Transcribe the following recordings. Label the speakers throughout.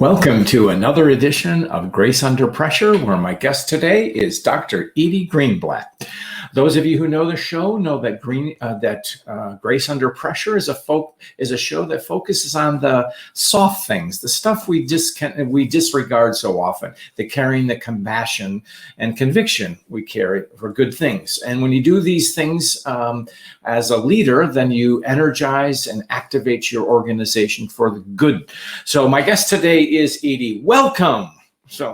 Speaker 1: Welcome to another edition of Grace Under Pressure, where my guest today is Dr. Edy Greenblatt. Those of you who know the show know that Grace Under Pressure is a show that focuses on the soft things, the stuff we disregard so often, the caring, the compassion, and conviction we carry for good things. And when you do these things as a leader, then you energize and activate your organization for the good. So my guest today is Edy. Welcome.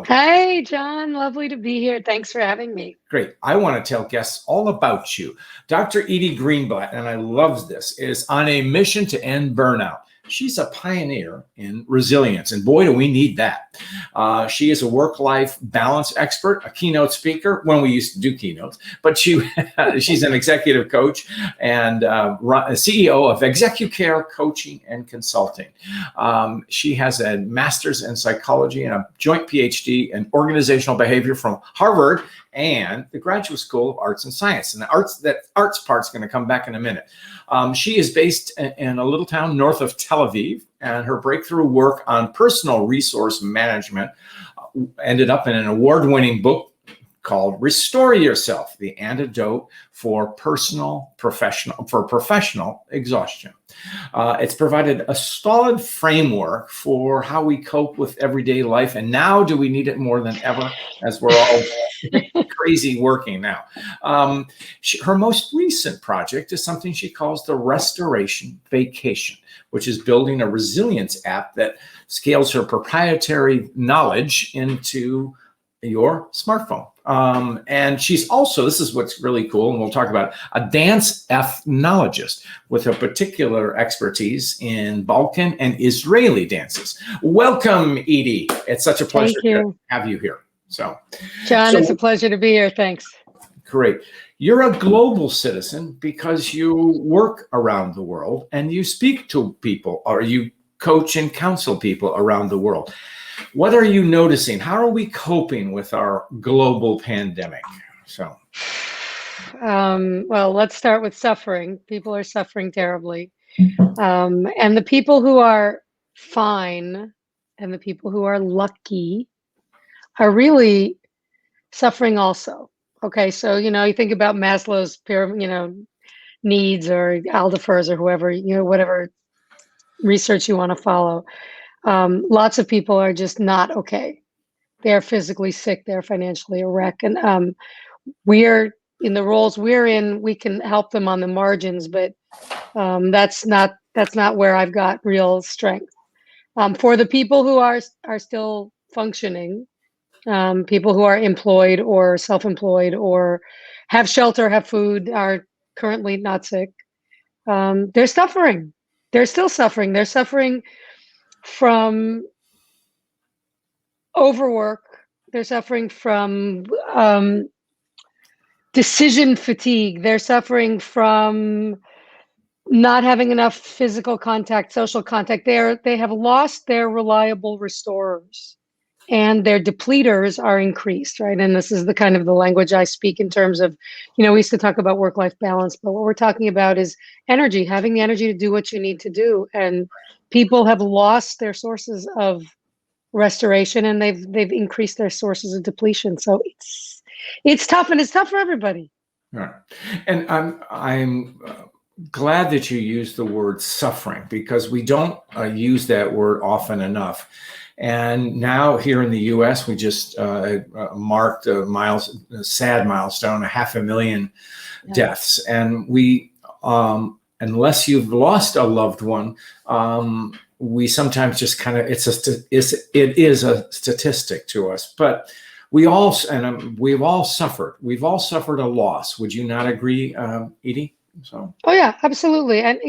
Speaker 2: Hey, John, lovely to be here. Thanks for having me.
Speaker 1: Great. I want to tell guests all about you. Dr. Edy Greenblatt, and I love this, is on a mission to end burnout. She's a pioneer in resilience, and boy, do we need that. She is a work-life balance expert, a keynote speaker, when we used to do keynotes, but she's an executive coach and CEO of ExecuCare Coaching and Consulting. She has a master's in psychology and a joint Ph.D. in organizational behavior from Harvard and the Graduate School of Arts and Science. And that arts part's going to come back in a minute. She is based in a little town north of Tel Aviv, and her breakthrough work on personal resource management ended up in an award-winning book called Restore Yourself: The Antidote for Professional Exhaustion. It's provided a solid framework for how we cope with everyday life, and now do we need it more than ever as we're all crazy working now. Her most recent project is something she calls the Restoration Vacation, which is building a resilience app that scales her proprietary knowledge into your smartphone. And she's also, this is what's really cool, and we'll talk about it, a dance ethnologist with a particular expertise in Balkan and Israeli dances. Welcome, Edy. It's such a pleasure to have you here. John,
Speaker 2: it's a pleasure to be here. Thanks.
Speaker 1: Great. You're a global citizen because you work around the world and you speak to people, or you coach and counsel people around the world. What are you noticing? How are we coping with our global pandemic?
Speaker 2: Well, let's start with suffering. People are suffering terribly. And the people who are fine and the people who are lucky are really suffering also. Okay, so, you think about Maslow's pyramid, needs, or Alderfer's, or whoever, whatever research you want to follow. Lots of people are just not okay. They're physically sick. They're financially a wreck. And we're in the roles we're in, we can help them on the margins, but that's not where I've got real strength. For the people who are still functioning, people who are employed or self-employed or have shelter, have food, are currently not sick, they're suffering. They're still suffering. They're suffering from overwork. They're suffering from decision fatigue. They're suffering from not having enough physical contact, social contact. They have lost their reliable restorers, and their depleters are increased, right? And this is the kind of the language I speak in terms of, we used to talk about work-life balance, but what we're talking about is energy, having the energy to do what you need to do. And people have lost their sources of restoration, and they've increased their sources of depletion. So it's tough, and it's tough for everybody.
Speaker 1: Right. And I'm glad that you use the word suffering, because we don't use that word often enough. And now here in the U.S., we just marked a sad milestone, 500,000 deaths. And we, unless you've lost a loved one, we sometimes just kind of, it is a statistic to us. But we've all suffered. We've all suffered a loss. Would you not agree, Edy?
Speaker 2: Oh yeah, absolutely. And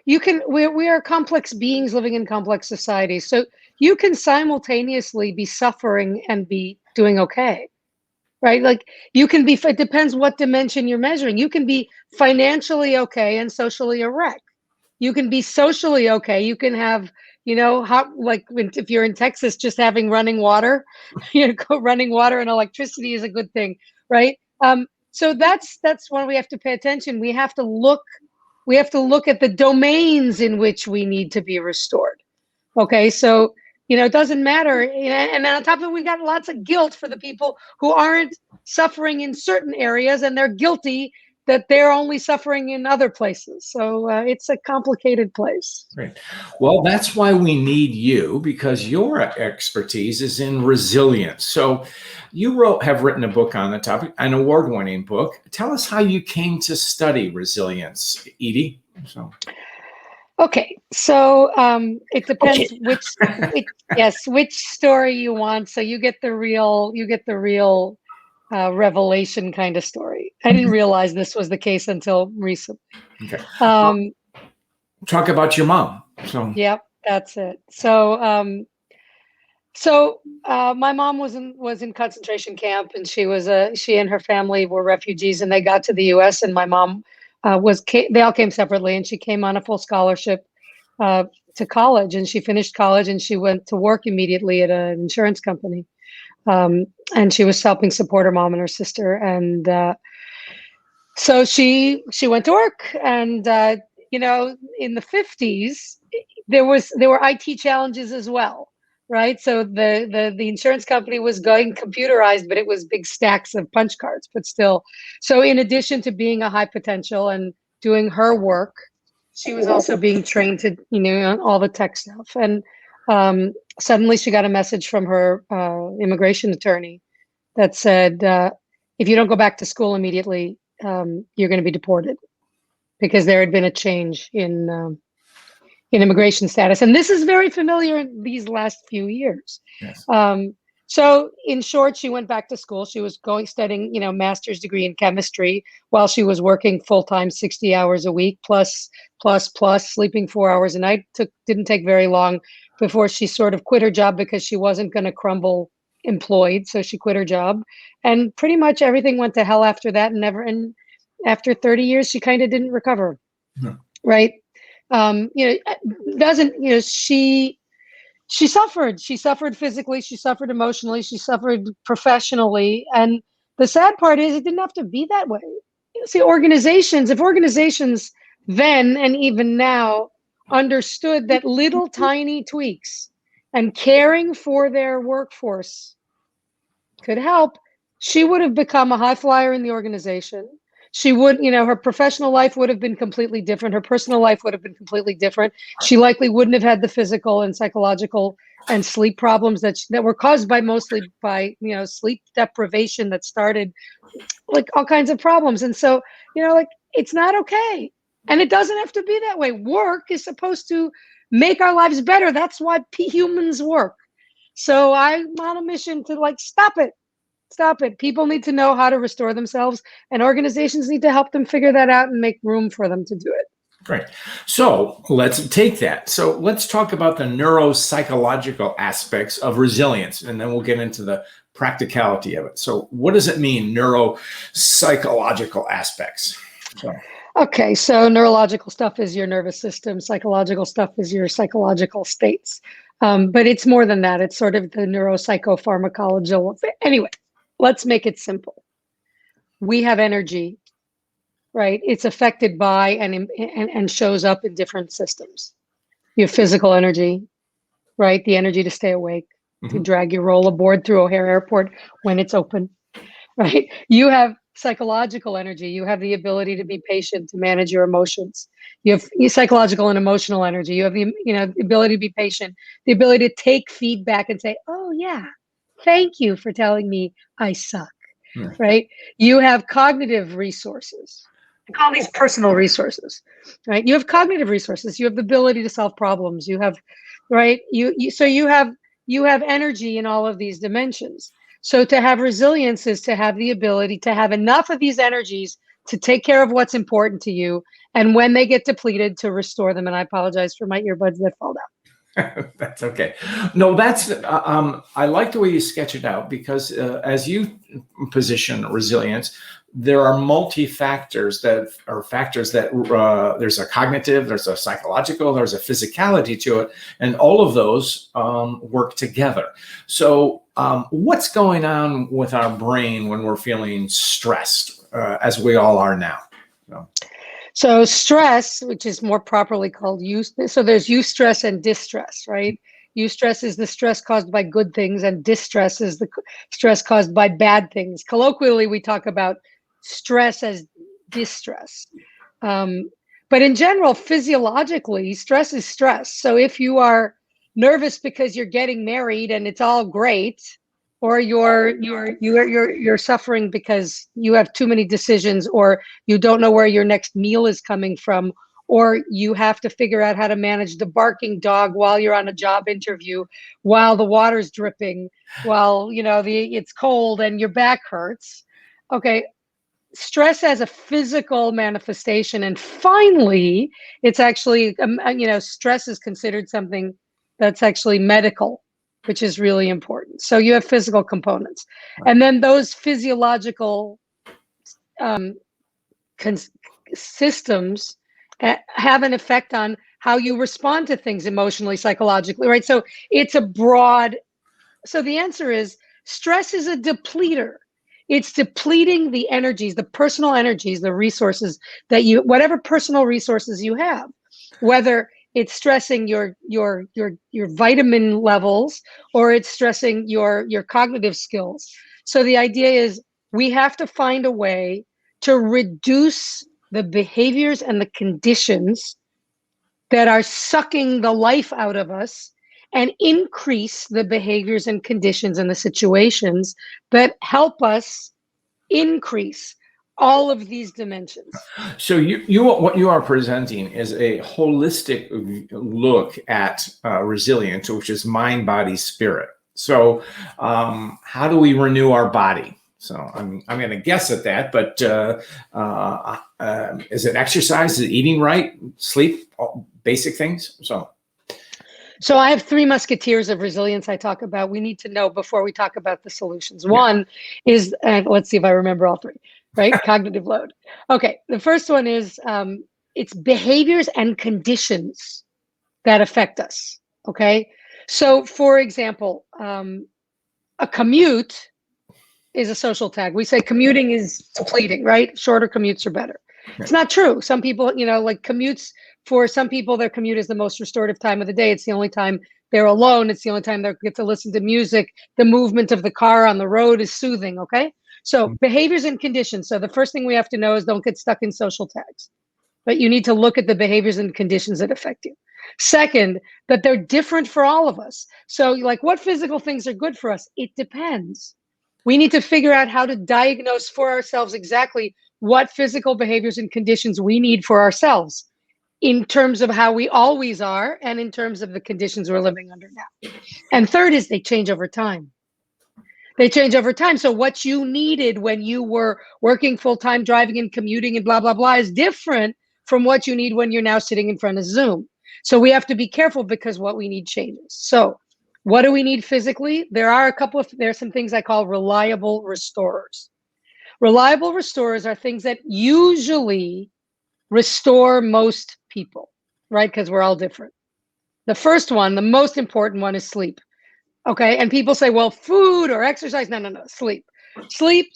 Speaker 2: we are complex beings living in complex societies. So you can simultaneously be suffering and be doing okay, right? Like you can be, it depends what dimension you're measuring. You can be financially okay and socially a wreck. You can be socially okay. You can have, if you're in Texas, just having running water, running water and electricity is a good thing, right? So that's when we have to pay attention. We have to look at the domains in which we need to be restored. Okay, so It doesn't matter. And then on top of it, we got lots of guilt for the people who aren't suffering in certain areas, and they're guilty that they're only suffering in other places. So it's a complicated place.
Speaker 1: Great. Well, that's why we need you, because your expertise is in resilience. So you have written a book on the topic, an award-winning book. Tell us how you came to study resilience, Edy. So.
Speaker 2: Okay, so it depends which story you want. So you get the real revelation kind of story. I didn't realize this was the case until recently.
Speaker 1: Okay. Talk about your mom. So.
Speaker 2: Yep, that's it. So my mom was in concentration camp, and she and her family were refugees, and they got to the U.S. and my mom they all came separately, and she came on a full scholarship to college, and she finished college, and she went to work immediately at an insurance company, and she was helping support her mom and her sister, and so she went to work, and in the 50s there were IT challenges as well. Right. So the insurance company was going computerized, but it was big stacks of punch cards, but still. So in addition to being a high potential and doing her work, she was also being trained to, on all the tech stuff. And suddenly she got a message from her immigration attorney that said, if you don't go back to school immediately, you're going to be deported, because there had been a change in immigration status. And this is very familiar in these last few years.
Speaker 1: Yes.
Speaker 2: So in short, she went back to school. She was studying, master's degree in chemistry while she was working full-time, 60 hours a week, plus, sleeping 4 hours a night. Didn't take very long before she sort of quit her job, because she wasn't going to crumble employed. So she quit her job, and pretty much everything went to hell after that. And after 30 years, she kind of didn't recover.
Speaker 1: No.
Speaker 2: Right. She suffered physically, she suffered emotionally, she suffered professionally. And the sad part is, it didn't have to be that way. See, if organizations then and even now understood that little tiny tweaks and caring for their workforce could help, she would have become a high flyer in the organization. She would, her professional life would have been completely different. Her personal life would have been completely different. She likely wouldn't have had the physical and psychological and sleep problems that were caused mostly by sleep deprivation that started like all kinds of problems. And so, it's not okay. And it doesn't have to be that way. Work is supposed to make our lives better. That's why humans work. So I'm on a mission to stop it. Stop it. People need to know how to restore themselves, and organizations need to help them figure that out and make room for them to do it.
Speaker 1: Great. So let's take that. So let's talk about the neuropsychological aspects of resilience, and then we'll get into the practicality of it. So what does it mean, neuropsychological aspects?
Speaker 2: Okay, so neurological stuff is your nervous system. Psychological stuff is your psychological states. But it's more than that. It's sort of the neuropsychopharmacology. Anyway, let's make it simple. We have energy, right? It's affected by and shows up in different systems. You have physical energy, right? The energy to stay awake, to drag your rollerboard through O'Hare Airport when it's open, right? You have psychological energy. You have the ability to be patient, to manage your emotions. You have psychological and emotional energy. You have the ability to be patient, the ability to take feedback and say, oh yeah, thank you for telling me I suck, right? You have cognitive resources. I call these personal resources, right? You have cognitive resources. You have the ability to solve problems. You have, right? So you have energy in all of these dimensions. So to have resilience is to have the ability to have enough of these energies to take care of what's important to you, and when they get depleted, to restore them. And I apologize for my earbuds that fall down.
Speaker 1: That's okay. No, that's, I like the way you sketch it out, because as you position resilience, there are multi-factors that are factors that there's a cognitive, there's a psychological, there's a physicality to it, and all of those work together. So what's going on with our brain when we're feeling stressed, as we all are now?
Speaker 2: So stress, which is more properly called so there's eustress and distress, right? Eustress is the stress caused by good things, and distress is the stress caused by bad things. Colloquially, we talk about stress as distress. But in general, physiologically, stress is stress. So if you are nervous because you're getting married and it's all great, or you're suffering because you have too many decisions, or you don't know where your next meal is coming from, or you have to figure out how to manage the barking dog while you're on a job interview, while the water's dripping, while it's cold and your back hurts. Okay, stress as a physical manifestation. And finally, it's actually, stress is considered something that's actually medical, which is really important. So you have physical components. And then those physiological systems have an effect on how you respond to things emotionally, psychologically, right? So it's a broad, so the answer is stress is a depleter. It's depleting the energies, the personal energies, the resources that whatever personal resources you have, whether it's stressing your vitamin levels, or it's stressing your cognitive skills. So the idea is we have to find a way to reduce the behaviors and the conditions that are sucking the life out of us, and increase the behaviors and conditions and the situations that help us increase all of these dimensions.
Speaker 1: So what you are presenting is a holistic look at resilience, which is mind, body, spirit. So how do we renew our body? So I'm going to guess at that, but is it exercise? Is it eating right? Sleep? Basic things?
Speaker 2: So I have 3 musketeers of resilience I talk about. We need to know before we talk about the solutions. One is, let's see if I remember all 3, right? Cognitive load. Okay, the first one is it's behaviors and conditions that affect us, okay? So for example, a commute is a social tag. We say commuting is depleting, right? Shorter commutes are better. It's not true. Some people, like commutes, for some people, their commute is the most restorative time of the day. It's the only time they're alone. It's the only time they get to listen to music. The movement of the car on the road is soothing, okay? So behaviors and conditions. So the first thing we have to know is don't get stuck in social tags. But you need to look at the behaviors and conditions that affect you. Second, that they're different for all of us. So like what physical things are good for us? It depends. We need to figure out how to diagnose for ourselves exactly what physical behaviors and conditions we need for ourselves in terms of how we always are and in terms of the conditions we're living under now. And third is they change over time. They change over time. So what you needed when you were working full-time, driving and commuting and blah, blah, blah is different from what you need when you're now sitting in front of Zoom. So we have to be careful because what we need changes. So what do we need physically? There are some things I call reliable restorers. Reliable restorers are things that usually restore most people, right? Because we're all different. The first one, the most important one, is sleep. Okay. And people say, well, food or exercise. No, sleep. Sleep.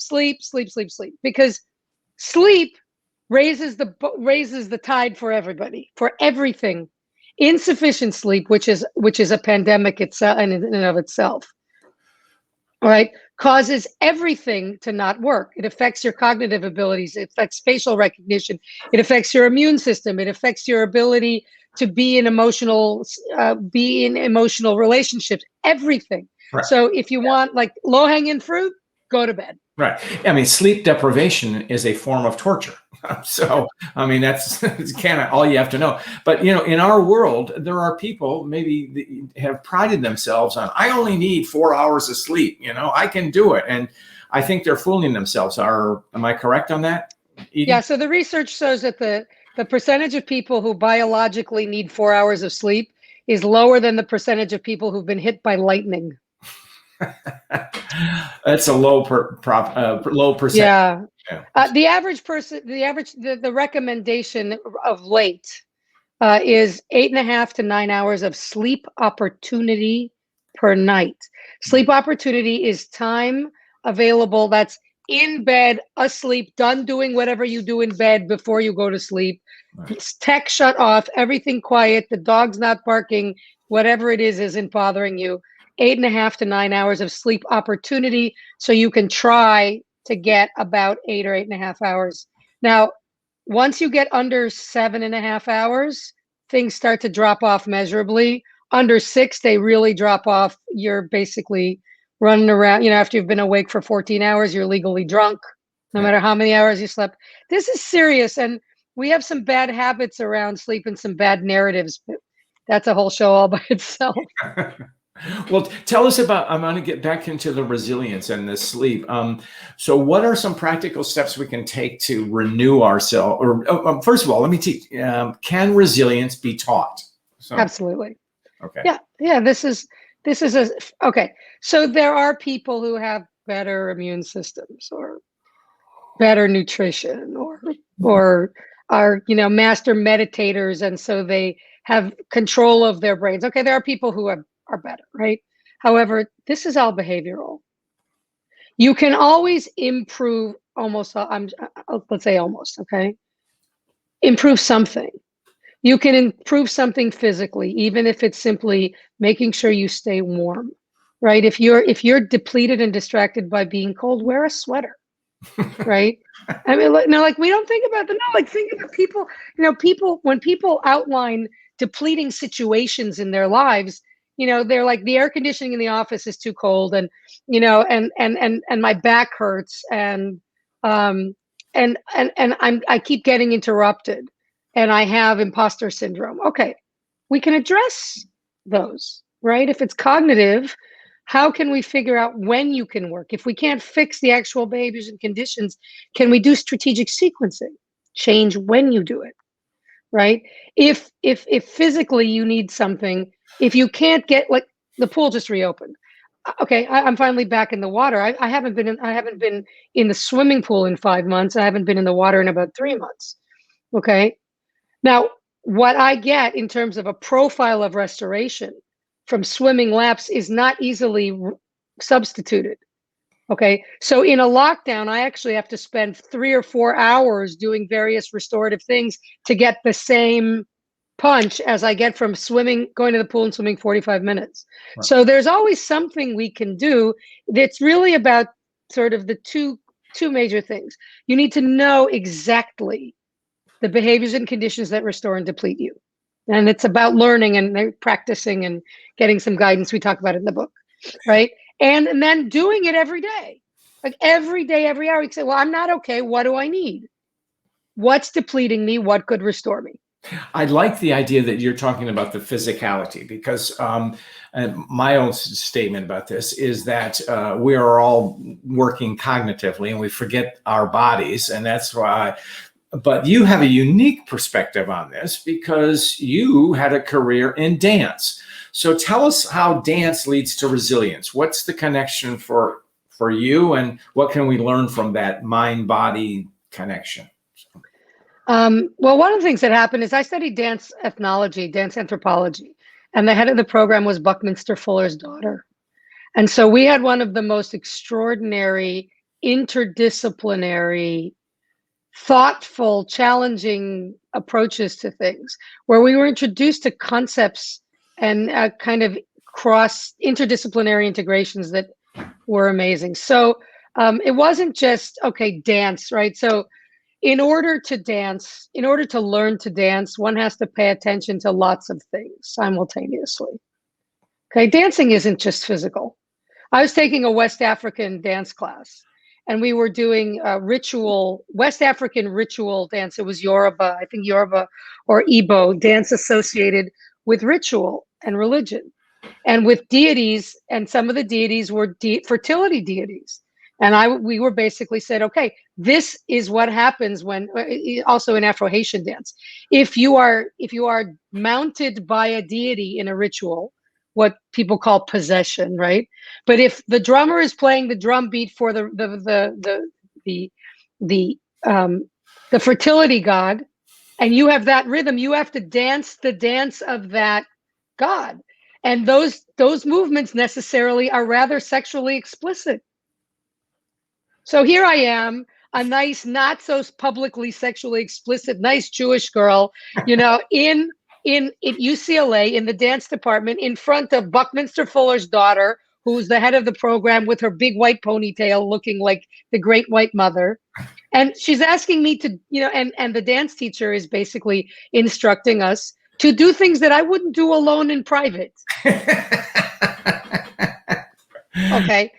Speaker 2: Because sleep raises the tide for everybody, for everything. Insufficient sleep, which is a pandemic itself in and of itself, right, causes everything to not work. It affects your cognitive abilities. It affects facial recognition. It affects your immune system. It affects your ability to be in emotional relationships. Everything. Right. So if you want like low-hanging fruit, go to bed.
Speaker 1: Right. I mean, sleep deprivation is a form of torture. So, I mean, that's kind of all you have to know. But, in our world, there are people maybe that have prided themselves on, I only need 4 hours of sleep. I can do it. And I think they're fooling themselves. Am I correct on that, Edy?
Speaker 2: Yeah. So the research shows that the percentage of people who biologically need 4 hours of sleep is lower than the percentage of people who've been hit by lightning.
Speaker 1: That's a low percent.
Speaker 2: Yeah. The average person, the recommendation of late is 8.5 to 9 hours of sleep opportunity per night. Sleep opportunity is time available that's in bed, asleep, done doing whatever you do in bed before you go to sleep. Right. Tech shut off, everything quiet, the dog's not barking, whatever it is isn't bothering you. 8.5 to 9 hours of sleep opportunity, so you can try to get about 8 or 8.5 hours. Now, once you get under 7.5 hours, things start to drop off measurably. Under 6, they really drop off. You're basically running around, after you've been awake for 14 hours, you're legally drunk, no matter how many hours you slept. This is serious. And we have some bad habits around sleep and some bad narratives, but that's a whole show all by itself.
Speaker 1: Well, tell us about, I'm going to get back into the resilience and the sleep. So what are some practical steps we can take to renew ourselves? Or first of all, let me teach, can resilience be taught? So,
Speaker 2: absolutely.
Speaker 1: Okay.
Speaker 2: Yeah. This is okay. So there are people who have better immune systems or better nutrition or are, master meditators. And so they have control of their brains. Okay. There are people who are better, right? However, this is all behavioral. You can always improve let's say almost, okay? Improve something. You can improve something physically, even if it's simply making sure you stay warm, right? If you're depleted and distracted by being cold, wear a sweater, right? I mean, like we don't think about think about people, when people outline depleting situations in their lives, they're like, the air conditioning in the office is too cold, and and my back hurts, and I keep getting interrupted, and I have imposter syndrome. Okay, we can address those, right? If it's cognitive, how can we figure out when you can work? If we can't fix the actual behaviors and conditions, can we do strategic sequencing? Change when you do it, right? If physically you need something, if you can't get, like, the pool just reopened. Okay, I'm finally back in the water. I haven't been in the swimming pool in 5 months. I haven't been in the water in about 3 months. Okay. Now, what I get in terms of a profile of restoration from swimming laps is not easily substituted. Okay. So in a lockdown, I actually have to spend 3 or 4 hours doing various restorative things to get the same punch as I get from going to the pool and swimming 45 minutes. Right. So there's always something we can do. That's really about sort of the two major things. You need to know exactly the behaviors and conditions that restore and deplete you. And it's about learning and practicing and getting some guidance. We talk about it in the book, right? And then doing it every day, like every day, every hour. You can say, well, I'm not okay. What do I need? What's depleting me? What could restore me?
Speaker 1: I like the idea that you're talking about the physicality, because my own statement about this is that we are all working cognitively and we forget our bodies. And that's why, but you have a unique perspective on this because you had a career in dance. So tell us how dance leads to resilience. What's the connection for you, and what can we learn from that mind-body connection?
Speaker 2: Well, one of the things that happened is I studied dance ethnology, dance anthropology, and the head of the program was Buckminster Fuller's daughter. And so we had one of the most extraordinary, interdisciplinary, thoughtful, challenging approaches to things, where we were introduced to concepts and kind of cross interdisciplinary integrations that were amazing. So it wasn't just, okay, dance, right? So in order to learn to dance, one has to pay attention to lots of things simultaneously. Okay, dancing isn't just physical. I was taking a West African dance class, and we were doing West African ritual dance. It was Yoruba, I think Yoruba or Igbo dance associated with ritual and religion, and with deities, and some of the deities were fertility deities. And we were basically said, okay, this is what happens when, also in Afro-Haitian dance, if you are mounted by a deity in a ritual, what people call possession, right? But if the drummer is playing the drum beat for the fertility god, and you have that rhythm, you have to dance the dance of that god. And those movements necessarily are rather sexually explicit. So here I am, a nice, not so publicly sexually explicit, nice Jewish girl, in at UCLA in the dance department in front of Buckminster Fuller's daughter, who's the head of the program with her big white ponytail looking like the great white mother. And she's asking me to, and the dance teacher is basically instructing us to do things that I wouldn't do alone in private. Okay.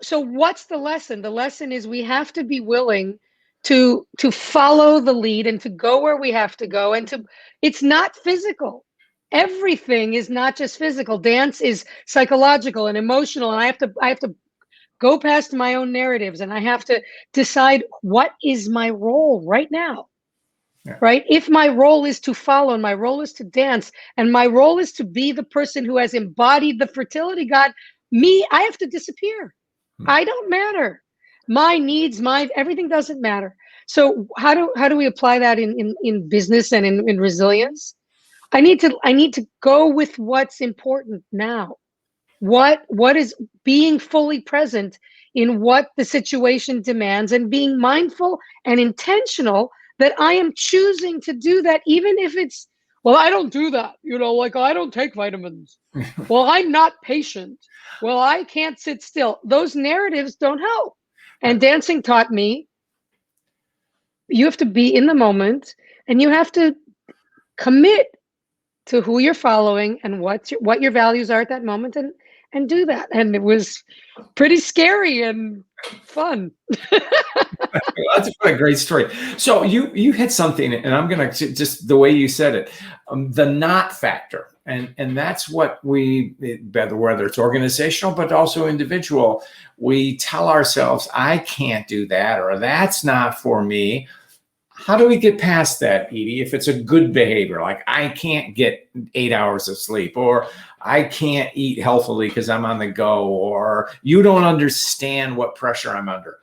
Speaker 2: So what's the lesson? The lesson is we have to be willing to follow the lead and to go where we have to go, and it's not physical. Everything is not just physical. Dance is psychological and emotional, and I have to go past my own narratives, and I have to decide what is my role right now. Yeah. Right? If my role is to follow, and my role is to dance, and my role is to be the person who has embodied the fertility god, I have to disappear. I don't matter. My needs, everything doesn't matter. So how do we apply that in business and in resilience? I need to go with what's important now. What is being fully present in what the situation demands, and being mindful and intentional that I am choosing to do that, even if it's, well, I don't do that, like I don't take vitamins. Well, I'm not patient. Well, I can't sit still. Those narratives don't help. And dancing taught me you have to be in the moment, and you have to commit to who you're following and what your values are at that moment, and do that. And it was pretty scary and fun.
Speaker 1: That's a great story. So you hit something, and I'm going to just the way you said it, the not factor. And that's what whether it's organizational, but also individual, we tell ourselves, I can't do that, or that's not for me. How do we get past that, Edy? If it's a good behavior, like I can't get 8 hours of sleep, or I can't eat healthily because I'm on the go, or you don't understand what pressure I'm under.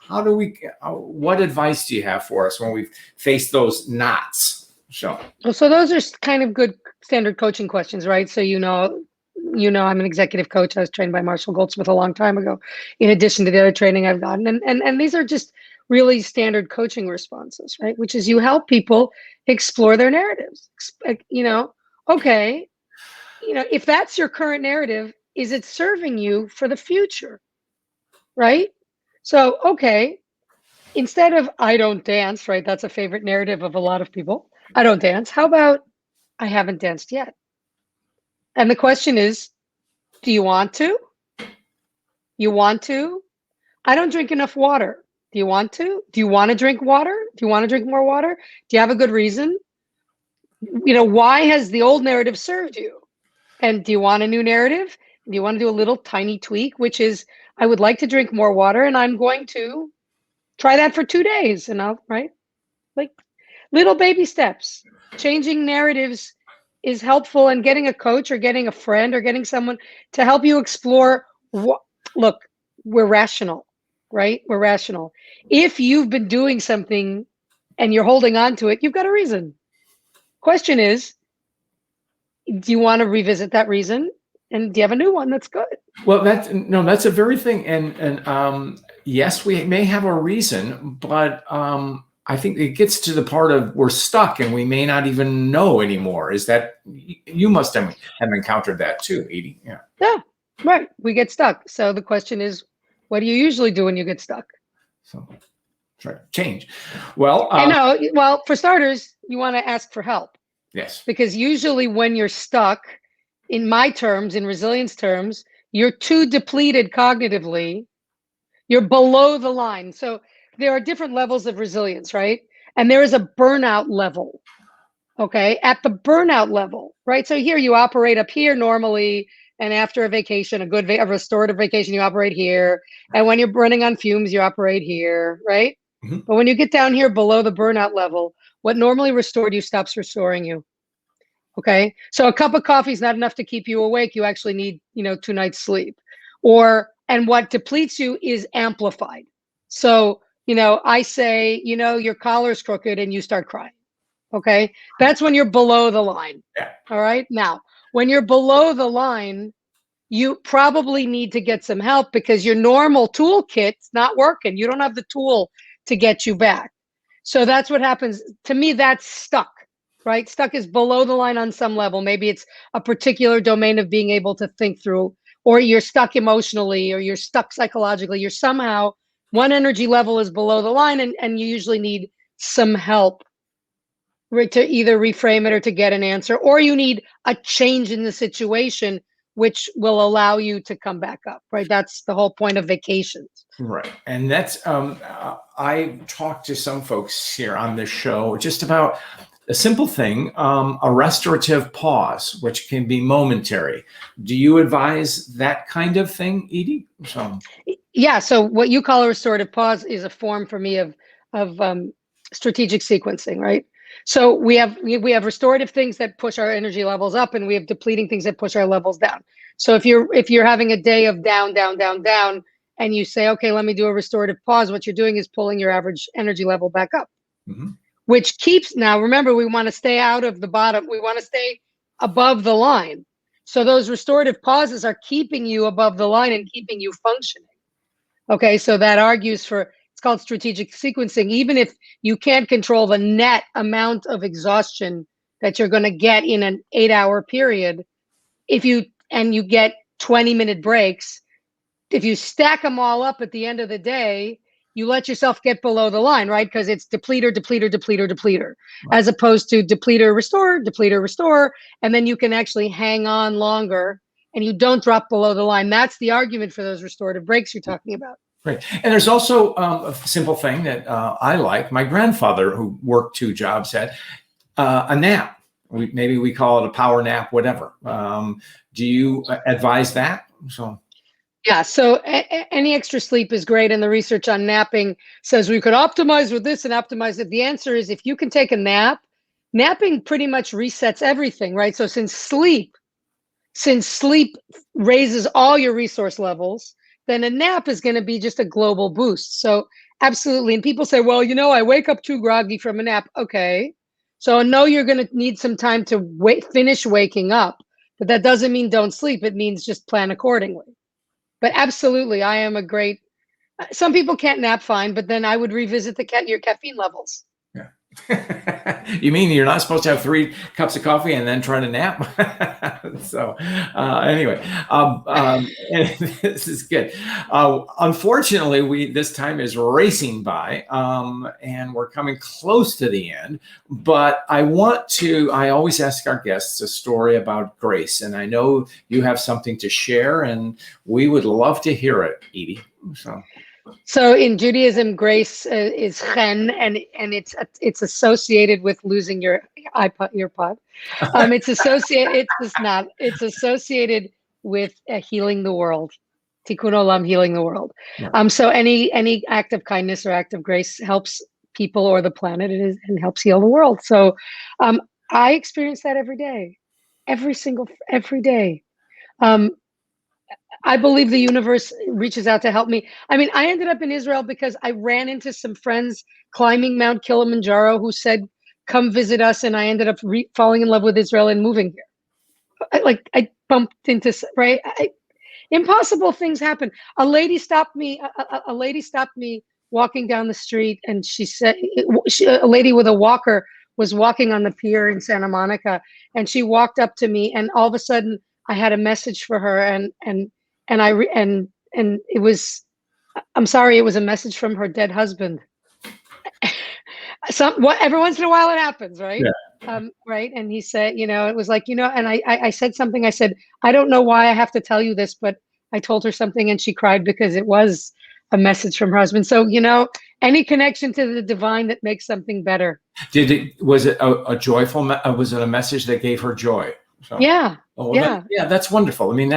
Speaker 1: What advice do you have for us when we face those knots? So
Speaker 2: those are kind of good standard coaching questions, right? So, I'm an executive coach. I was trained by Marshall Goldsmith a long time ago, in addition to the other training I've gotten. And these are just really standard coaching responses, right? Which is you help people explore their narratives. Okay, if that's your current narrative, is it serving you for the future? Right? So, okay, instead of I don't dance, right? That's a favorite narrative of a lot of people. I don't dance. How about I haven't danced yet? And the question is, do you want to? You want to? I don't drink enough water. Do you want to? Do you want to drink water? Do you want to drink more water? Do you have a good reason? Why has the old narrative served you? And do you want a new narrative? Do you want to do a little tiny tweak, which is, I would like to drink more water, and I'm going to try that for 2 days, and right? Like little baby steps. Changing narratives is helpful, and getting a coach or getting a friend or getting someone to help you explore look, we're rational, right? We're rational. If you've been doing something and you're holding on to it, you've got a reason. Question is, do you want to revisit that reason? And do you have a new one that's good?
Speaker 1: Well, that's a very thing. And yes, we may have a reason, but I think it gets to the part of we're stuck and we may not even know anymore. Is that you must have encountered that too, Edy? Yeah.
Speaker 2: Yeah, right. We get stuck. So the question is, what do you usually do when you get stuck?
Speaker 1: So try to change. Well,
Speaker 2: well, for starters, you want to ask for help.
Speaker 1: Yes.
Speaker 2: Because usually when you're stuck, in my terms, in resilience terms, you're too depleted cognitively. You're below the line. So there are different levels of resilience, right? And there is a burnout level, okay? At the burnout level, right? So here you operate up here normally, and after a vacation, a restorative vacation, you operate here. And when you're running on fumes, you operate here, right? Mm-hmm. But when you get down here below the burnout level, what normally restored you stops restoring you. Okay. So a cup of coffee is not enough to keep you awake. You actually need, 2 nights sleep. And what depletes you is amplified. So, I say, your collar's crooked and you start crying. Okay. That's when you're below the line.
Speaker 1: Yeah.
Speaker 2: All right. Now, when you're below the line, you probably need to get some help because your normal toolkit's not working. You don't have the tool to get you back. So that's what happens. To me, that's stuck. right? Stuck is below the line on some level. Maybe it's a particular domain of being able to think through, or you're stuck emotionally, or you're stuck psychologically. You're somehow, one energy level is below the line, and you usually need some help, right, to either reframe it or to get an answer, or you need a change in the situation, which will allow you to come back up, right? That's the whole point of vacations.
Speaker 1: Right. And that's, I talked to some folks here on this show just about a simple thing, a restorative pause, which can be momentary. Do you advise that kind of thing, Edy? So.
Speaker 2: Yeah. So what you call a restorative pause is a form for me of strategic sequencing, right? So we have restorative things that push our energy levels up, and we have depleting things that push our levels down. So if you're having a day of down, down, down, down, and you say, okay, let me do a restorative pause, what you're doing is pulling your average energy level back up, which keeps, now remember, we want to stay out of the bottom. We want to stay above the line. So those restorative pauses are keeping you above the line and keeping you functioning. Okay, so that argues for, it's called strategic sequencing. Even if you can't control the net amount of exhaustion that you're going to get in an 8-hour period, if you get 20-minute breaks, if you stack them all up at the end of the day, you let yourself get below the line, right? Because it's depleter, depleter, depleter, depleter, right, as opposed to depleter, restore, and then you can actually hang on longer and you don't drop below the line. That's the argument for those restorative breaks you're talking about.
Speaker 1: Right. And there's also a simple thing that I like. My grandfather, who worked 2 jobs, had a nap. Maybe we call it a power nap, whatever. Do you advise that? So.
Speaker 2: Yeah, so any extra sleep is great, and the research on napping says we could optimize with this and optimize it. The answer is, if you can take a nap, napping pretty much resets everything, right? So since sleep raises all your resource levels, then a nap is going to be just a global boost. So absolutely. And people say, well, I wake up too groggy from a nap. Okay, so I know you're going to need some time to finish waking up, but that doesn't mean don't sleep. It means just plan accordingly. But absolutely, I am some people can't nap fine, but then I would revisit your caffeine levels.
Speaker 1: Yeah. You mean you're not supposed to have 3 cups of coffee and then try to nap? So anyway, this is good. Unfortunately, this time is racing by, and we're coming close to the end. But I always ask our guests a story about grace, and I know you have something to share, and we would love to hear it, Edy.
Speaker 2: So in Judaism, grace is chen, and it's associated with losing your earpod. It's associated with healing the world, tikkun olam, healing the world. Yeah. So any act of kindness or act of grace helps people or the planet, and helps heal the world. So I experience that every day, every day. I believe the universe reaches out to help me. I mean, I ended up in Israel because I ran into some friends climbing Mount Kilimanjaro who said, come visit us. And I ended up falling in love with Israel and moving here. I bumped into, right? Impossible things happen. A lady stopped me walking down the street, and she said, a lady with a walker was walking on the pier in Santa Monica, and she walked up to me, and all of a sudden I had a message for her, and it was, I'm sorry, it was a message from her dead husband. Every once in a while it happens, right? Yeah. Right. And he said, it was like, and I said something. I said, I don't know why I have to tell you this, but I told her something, and she cried because it was a message from her husband. So, any connection to the divine that makes something better.
Speaker 1: Was it a joyful, was it a message that gave her joy? So.
Speaker 2: Yeah.
Speaker 1: Oh, well,
Speaker 2: yeah.
Speaker 1: That's wonderful. I mean,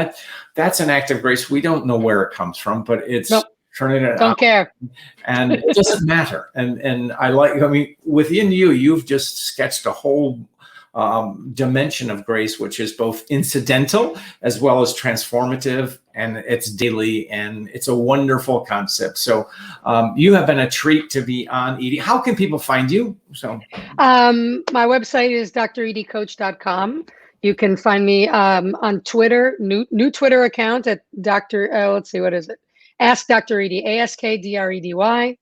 Speaker 1: that's an act of grace. We don't know where it comes from, but it's turning it out.
Speaker 2: Don't care.
Speaker 1: And it doesn't matter. And within you've just sketched a whole dimension of grace, which is both incidental as well as transformative, and it's daily, and it's a wonderful concept. So you have been a treat to be on, Edy. How can people find you? So
Speaker 2: my website is dredycoach.com. You can find me on Twitter, new Twitter account at Dr. Let's see, what is it? Ask Dr. Edy, AskDredy.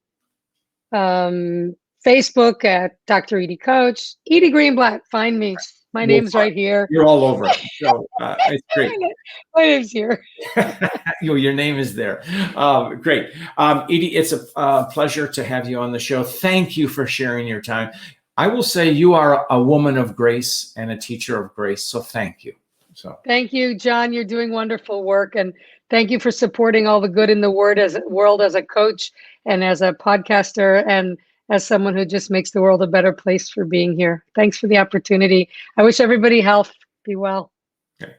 Speaker 2: Facebook at Dr. Edy Coach. Edy Greenblatt, find me. My
Speaker 1: We'll
Speaker 2: name's right here.
Speaker 1: You're all over it. So it's great.
Speaker 2: My name's here.
Speaker 1: Your name is there. Great. Edy, it's a pleasure to have you on the show. Thank you for sharing your time. I will say you are a woman of grace and a teacher of grace. So thank you. So
Speaker 2: thank you, John. You're doing wonderful work. And thank you for supporting all the good in the world as a coach and as a podcaster and as someone who just makes the world a better place for being here. Thanks for the opportunity. I wish everybody health. Be well.
Speaker 1: okay.